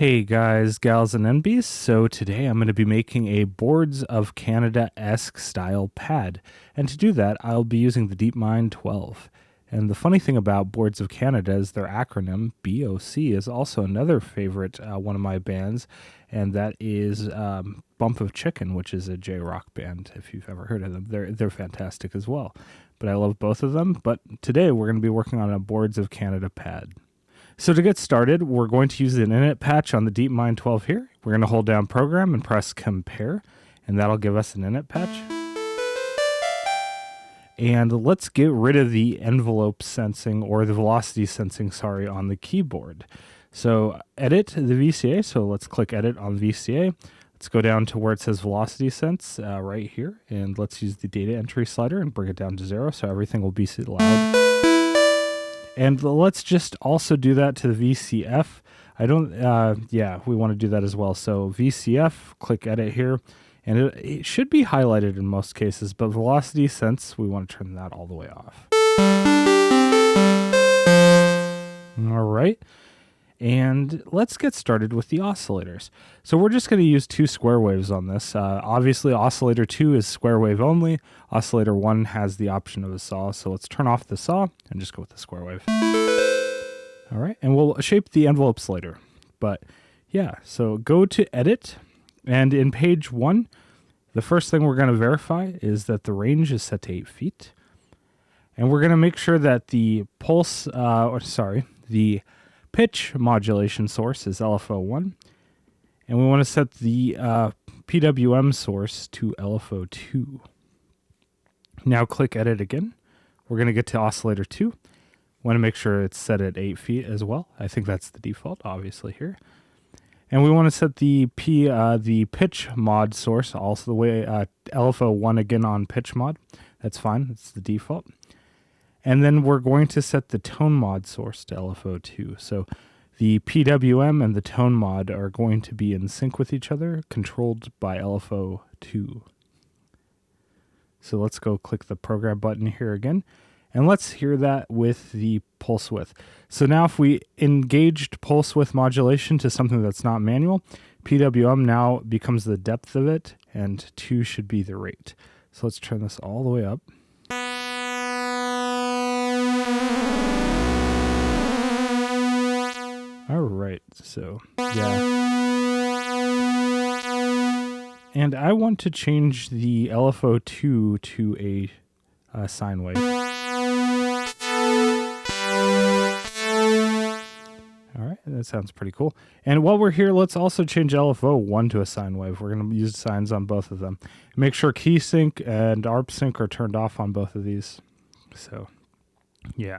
Hey guys, gals, and NBs. So today I'm going to be making a Boards of Canada-esque style pad. And to do that, I'll be using the Deepmind 12. And the funny thing about Boards of Canada is their acronym, BOC, is also another favorite one of my bands. And that is Bump of Chicken, which is a J-rock band, if you've ever heard of them. They're fantastic as well. But I love both of them. But today we're going to be working on a Boards of Canada pad. So to get started, we're going to use an init patch on the Deepmind 12 here. We're going to hold down Program and press Compare, and that'll give us an init patch. And let's get rid of the envelope sensing, or the velocity sensing, on the keyboard. So edit the VCA, so let's click Edit on VCA. Let's go down to where it says Velocity Sense right here, and let's use the data entry slider and bring it down to 0, so everything will be loud. And let's just also do that to the VCF. We want to do that as well. So VCF, click Edit here, and it should be highlighted in most cases, but Velocity Sense, we want to turn that all the way off. All right. And let's get started with the oscillators. So we're just going to use 2 square waves on this. Obviously, oscillator 2 is square wave only. Oscillator 1 has the option of a saw. So let's turn off the saw and just go with the square wave. All right, and we'll shape the envelopes later. But yeah, so go to Edit, and in page 1, the first thing we're going to verify is that the range is set to 8 feet. And we're going to make sure that the the pitch modulation source is LFO1, and we want to set the PWM source to LFO2. Now click Edit again. We're going to get to oscillator 2. Want to make sure it's set at 8 feet as well. I think that's the default, obviously, here. And we want to set the pitch mod source also the way LFO1 again on pitch mod. That's fine. That's the default. And then we're going to set the tone mod source to LFO2. So the PWM and the tone mod are going to be in sync with each other, controlled by LFO2. So let's go click the program button here again. And let's hear that with the pulse width. So now if we engaged pulse width modulation to something that's not manual, PWM now becomes the depth of it, and 2 should be the rate. So let's turn this all the way up. All right, so yeah. And I want to change the LFO2 to a sine wave. All right, that sounds pretty cool. And while we're here, let's also change LFO1 to a sine wave. We're going to use sines on both of them. Make sure key sync and ARP sync are turned off on both of these. So yeah,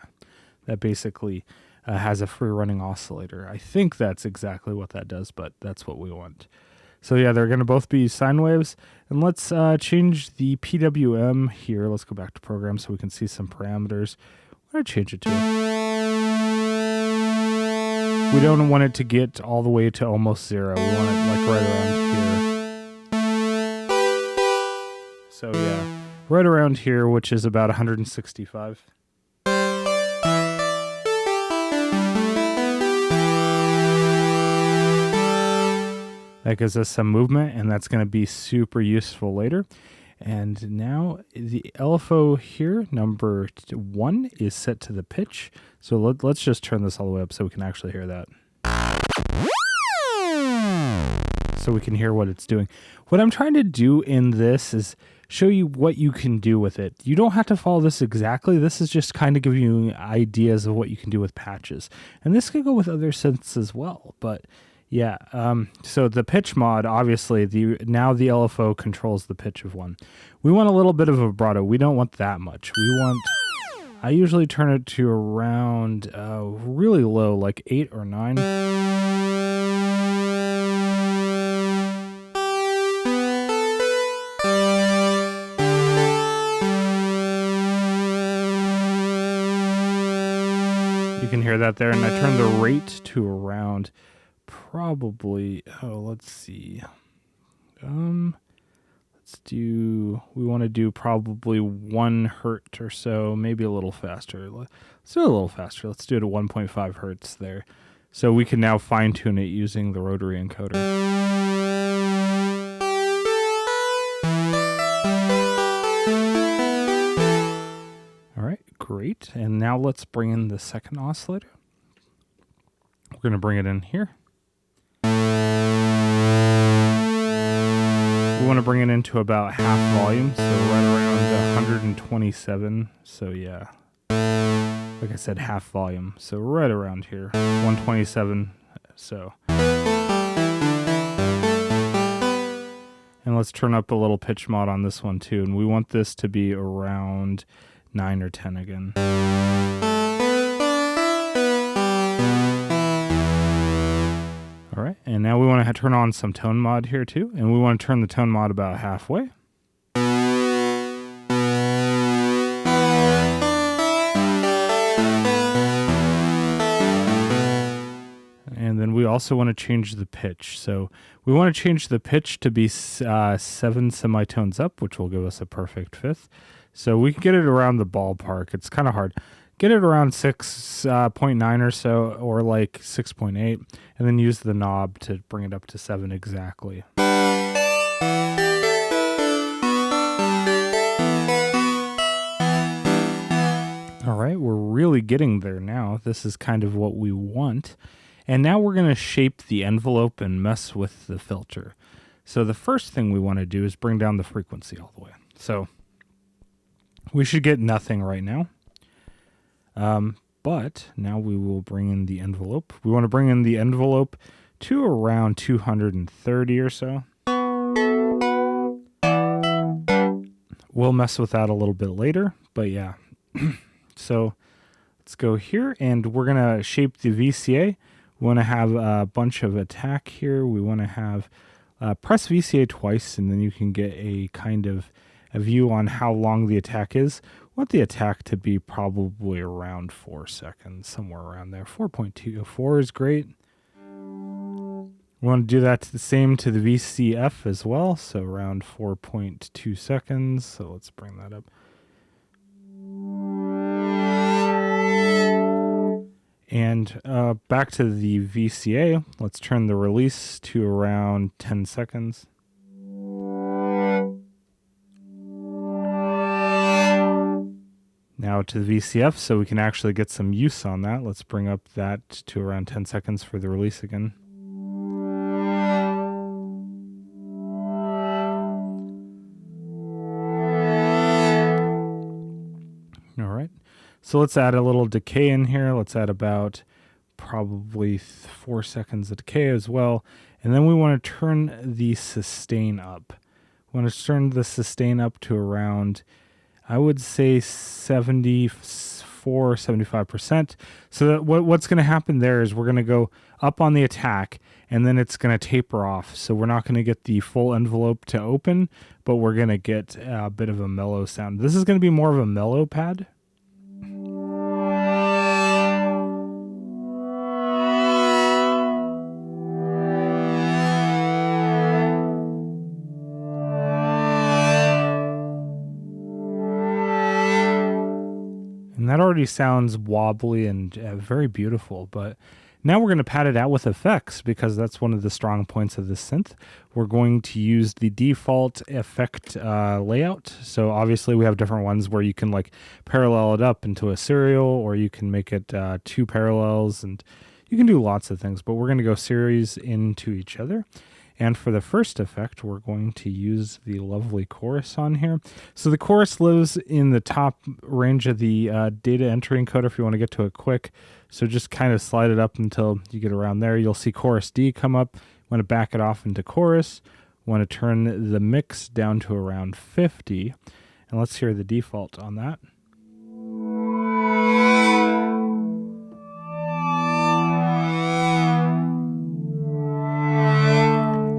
that basically has a free running oscillator. I think that's exactly what that does, but that's what we want. So yeah, they're going to both be sine waves. And let's change the PWM here. Let's go back to program so we can see some parameters. I'm going to change it to. We don't want it to get all the way to almost 0. We want it like right around here. So yeah, right around here, which is about 165. That gives us some movement, and that's going to be super useful later. And now the LFO here, number 1, is set to the pitch. So let's just turn this all the way up so we can actually hear that. So we can hear what it's doing. What I'm trying to do in this is show you what you can do with it. You don't have to follow this exactly. This is just kind of giving you ideas of what you can do with patches. And this could go with other synths as well, but yeah, so the pitch mod, obviously, now the LFO controls the pitch of 1. We want a little bit of vibrato. We don't want that much. I usually turn it to around really low, like 8 or 9. You can hear that there, and I turn the rate to around probably, let's see. We want to do probably 1 hertz or so, maybe a little faster. Let's do it a little faster. Let's do it at 1.5 hertz there. So we can now fine tune it using the rotary encoder. All right, great. And now let's bring in the second oscillator. We're going to bring it in here. We want to bring it into about half volume, so right around 127. So yeah, like I said, half volume. So right around here, 127. So, and let's turn up a little pitch mod on this one too. And we want this to be around 9 or 10 again. All right, and now we want to turn on some tone mod here too, and we want to turn the tone mod about halfway. And then we also want to change the pitch. So we want to change the pitch to be 7 semitones up, which will give us a perfect fifth. So we can get it around the ballpark. It's kind of hard. Get it around 6.9 or so, or like 6.8, and then use the knob to bring it up to 7 exactly. All right, we're really getting there now. This is kind of what we want. And now we're going to shape the envelope and mess with the filter. So the first thing we want to do is bring down the frequency all the way. So we should get nothing right now. But now we will bring in the envelope. We want to bring in the envelope to around 230 or so. We'll mess with that a little bit later, but yeah. So let's go here, and we're going to shape the VCA. We want to have a bunch of attack here. We want to have press VCA twice, and then you can get a kind of a view on how long the attack is. We want the attack to be probably around 4 seconds, somewhere around there. 4.24 is great. We want to do that to the same to the VCF as well, so around 4.2 seconds. So let's bring that up. And back to the VCA, let's turn the release to around 10 seconds. Now to the VCF, so we can actually get some use on that. Let's bring up that to around 10 seconds for the release again. All right. So let's add a little decay in here. Let's add about probably 4 seconds of decay as well. And then we want to turn the sustain up. We want to turn the sustain up to around, I would say 74, 75%. So that what's going to happen there is we're going to go up on the attack, and then it's going to taper off. So we're not going to get the full envelope to open, but we're going to get a bit of a mellow sound. This is going to be more of a mellow pad. And that already sounds wobbly and very beautiful, but now we're going to pad it out with effects because that's one of the strong points of this synth. We're going to use the default effect layout. So obviously we have different ones where you can like parallel it up into a serial, or you can make it 2 parallels, and you can do lots of things, but we're going to go series into each other. And for the first effect, we're going to use the lovely chorus on here. So the chorus lives in the top range of the data entry encoder if you want to get to it quick. So just kind of slide it up until you get around there. You'll see chorus D come up. You want to back it off into chorus. You want to turn the mix down to around 50. And let's hear the default on that.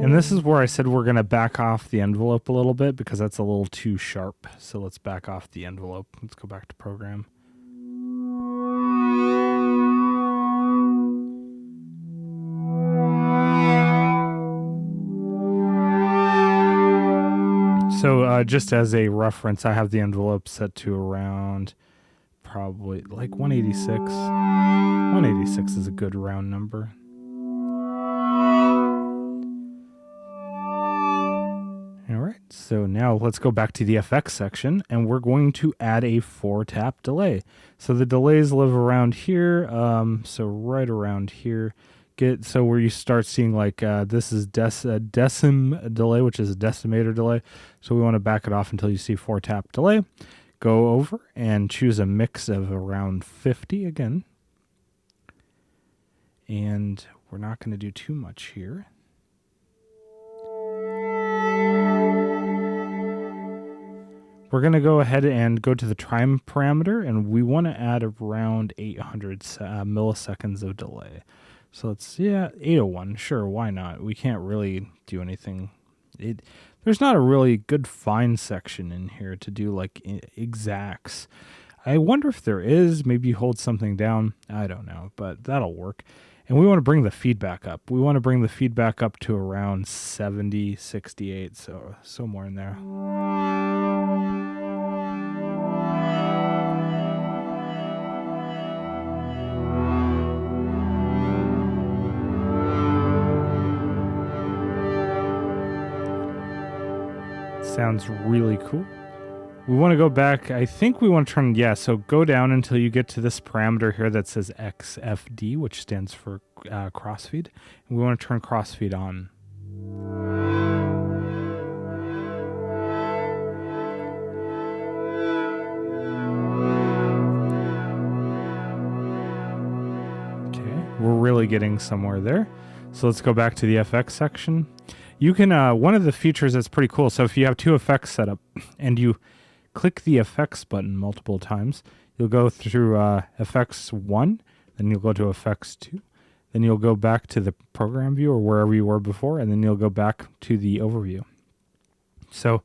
And this is where I said we're going to back off the envelope a little bit because that's a little too sharp. So let's back off the envelope. Let's go back to program. So just as a reference, I have the envelope set to around probably like 186. 186 is a good round number. All right, so now let's go back to the FX section, and we're going to add a 4-tap delay. So the delays live around here, so right around here. So where you start seeing like this is decim delay, which is a decimator delay. So we want to back it off until you see 4-tap delay. Go over and choose a mix of around 50 again. And we're not going to do too much here. We're going to go ahead and go to the time parameter, and we want to add around 800 milliseconds of delay. So let's, 801, sure, why not? We can't really do anything. There's not a really good find section in here to do like exacts. I wonder if there is. Maybe you hold something down. I don't know, but that'll work. And we want to bring the feedback up. We want to bring the feedback up to around 70, 68, so somewhere in there. Sounds really cool. We want to go back. I think we want to turn, so go down until you get to this parameter here that says XFD, which stands for crossfeed. And we want to turn crossfeed on. Okay, we're really getting somewhere there. So let's go back to the FX section. You can, one of the features that's pretty cool, so if you have two effects set up and you click the effects button multiple times, you'll go through effects 1, then you'll go to effects 2, then you'll go back to the program view or wherever you were before, and then you'll go back to the overview. So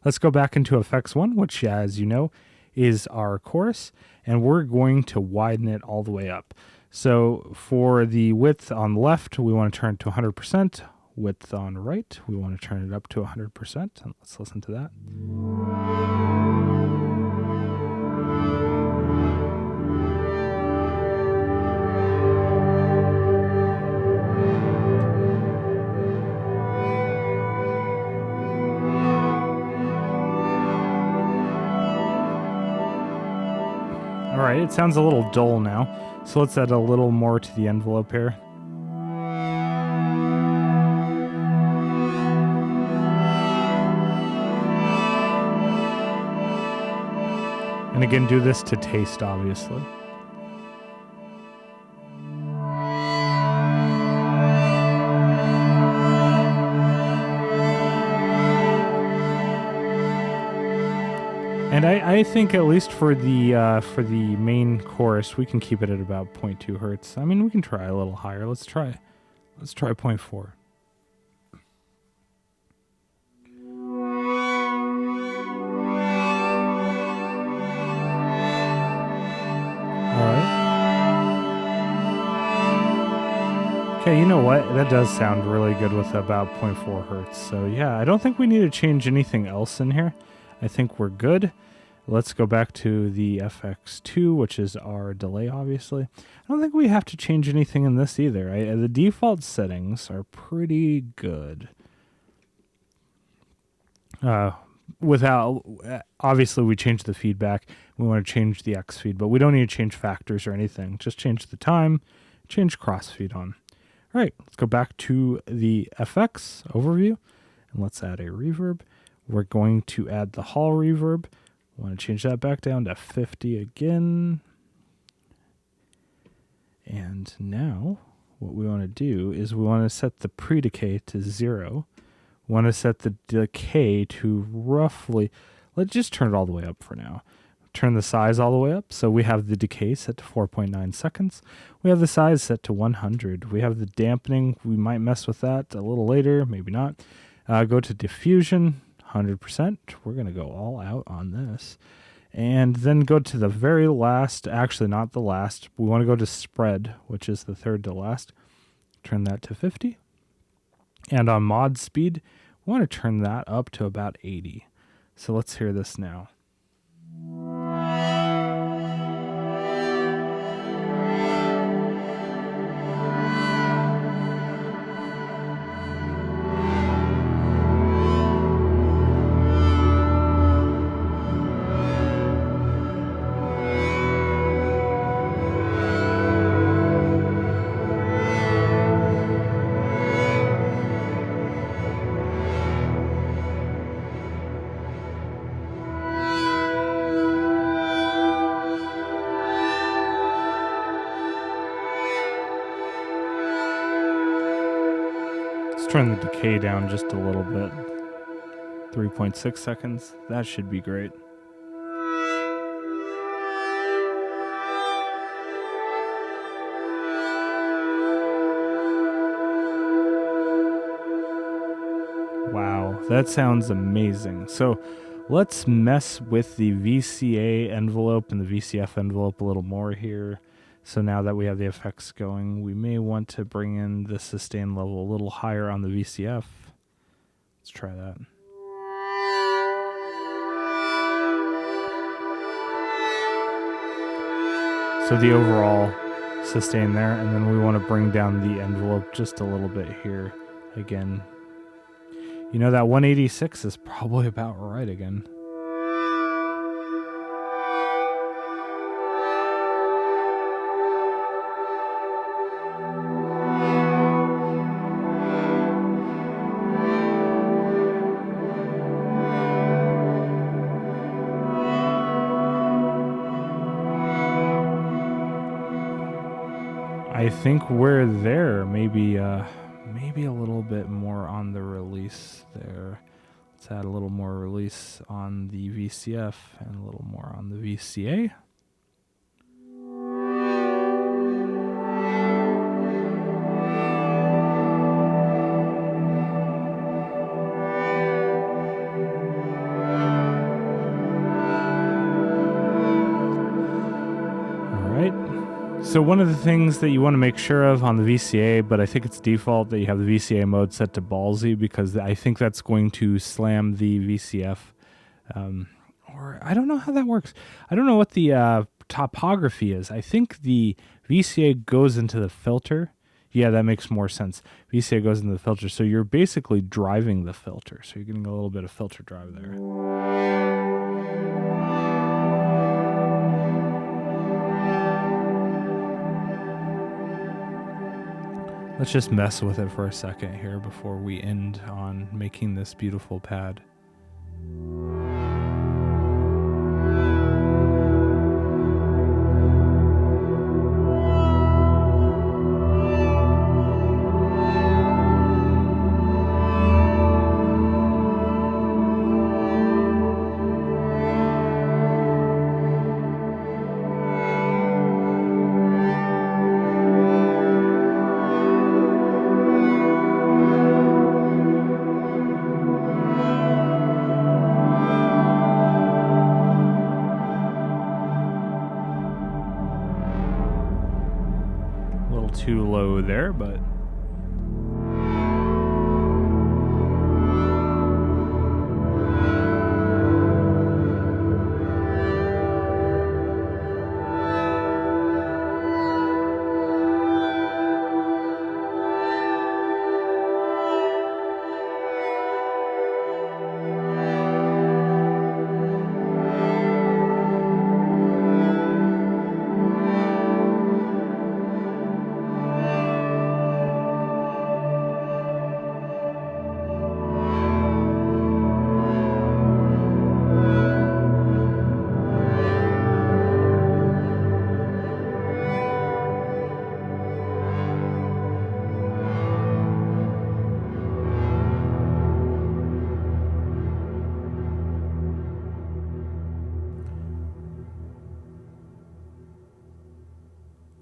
let's go back into effects 1, which, as you know, is our chorus, and we're going to widen it all the way up. So for the width on the left, we want to turn it to 100%. Width on the right, we want to turn it up to 100%. And let's listen to that. All right, it sounds a little dull now, so let's add a little more to the envelope here. And again, do this to taste, obviously. And I think at least for the main chorus, we can keep it at about 0.2 hertz. I mean, we can try a little higher. Let's try 0.4. Okay, you know what? That does sound really good with about 0.4 hertz. So yeah, I don't think we need to change anything else in here. I think we're good. Let's go back to the FX2, which is our delay, obviously. I don't think we have to change anything in this either. Right? The default settings are pretty good. Obviously, we changed the feedback. We want to change the X feed, but we don't need to change factors or anything. Just change the time, change crossfeed on. All right, let's go back to the FX overview, and let's add a reverb. We're going to add the hall reverb. I want to change that back down to 50 again. And now what we want to do is we want to set the pre-decay to 0. We want to set the decay to roughly, let's just turn it all the way up for now. Turn the size all the way up. So we have the decay set to 4.9 seconds. We have the size set to 100. We have the dampening. We might mess with that a little later, maybe not. Go to diffusion, 100%. We're going to go all out on this. And then go to the very last, actually not the last. We want to go to spread, which is the third to last. Turn that to 50. And on mod speed, we want to turn that up to about 80. So let's hear this now. Let's turn the decay down just a little bit. 3.6 seconds. That should be great. Wow, that sounds amazing. So let's mess with the VCA envelope and the VCF envelope a little more here. So now that we have the effects going, we may want to bring in the sustain level a little higher on the VCF. Let's try that. So the overall sustain there, and then we want to bring down the envelope just a little bit here again. You know, that 186 is probably about right again. I think we're there. Maybe a little bit more on the release there. Let's add a little more release on the VCF and a little more on the VCA. So one of the things that you want to make sure of on the VCA, but I think it's default that you have the VCA mode set to ballsy, because I think that's going to slam the VCF. Or I don't know how that works. I don't know what the topography is. I think the VCA goes into the filter. Yeah, that makes more sense. VCA goes into the filter. So you're basically driving the filter. So you're getting a little bit of filter drive there. Let's just mess with it for a second here before we end on making this beautiful pad. Too low there, but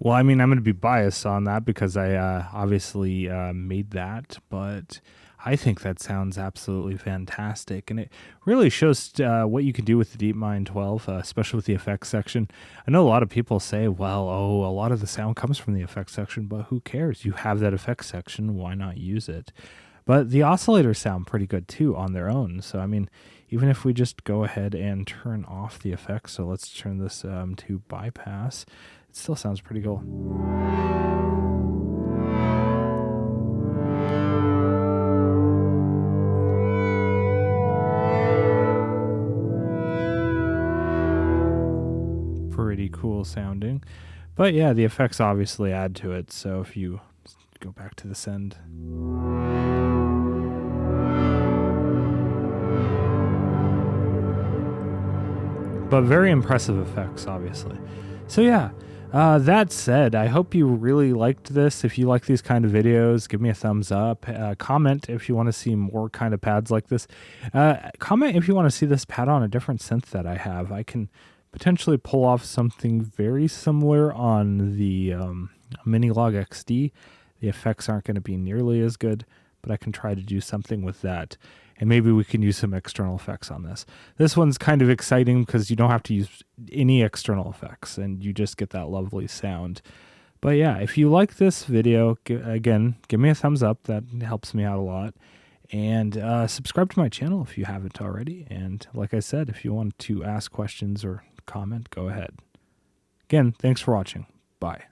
well, I mean, I'm going to be biased on that because I obviously made that, but I think that sounds absolutely fantastic. And it really shows what you can do with the Deepmind 12, especially with the effects section. I know a lot of people say, well, a lot of the sound comes from the effects section, but who cares? You have that effects section. Why not use it? But the oscillators sound pretty good too on their own. So, I mean, even if we just go ahead and turn off the effects, so let's turn this to bypass. It still sounds pretty cool. Pretty cool sounding. But yeah, the effects obviously add to it. So if you go back to this end. But very impressive effects, obviously. So yeah, That said, I hope you really liked this. If you like these kind of videos, give me a thumbs up. Comment if you want to see more kind of pads like this. Comment if you want to see this pad on a different synth that I have. I can potentially pull off something very similar on the Minilog XD. The effects aren't going to be nearly as good, but I can try to do something with that. And maybe we can use some external effects on this. This one's kind of exciting because you don't have to use any external effects and you just get that lovely sound. But yeah, if you like this video, again, give me a thumbs up. That helps me out a lot. And subscribe to my channel if you haven't already. And like I said, if you want to ask questions or comment, go ahead. Again, thanks for watching. Bye.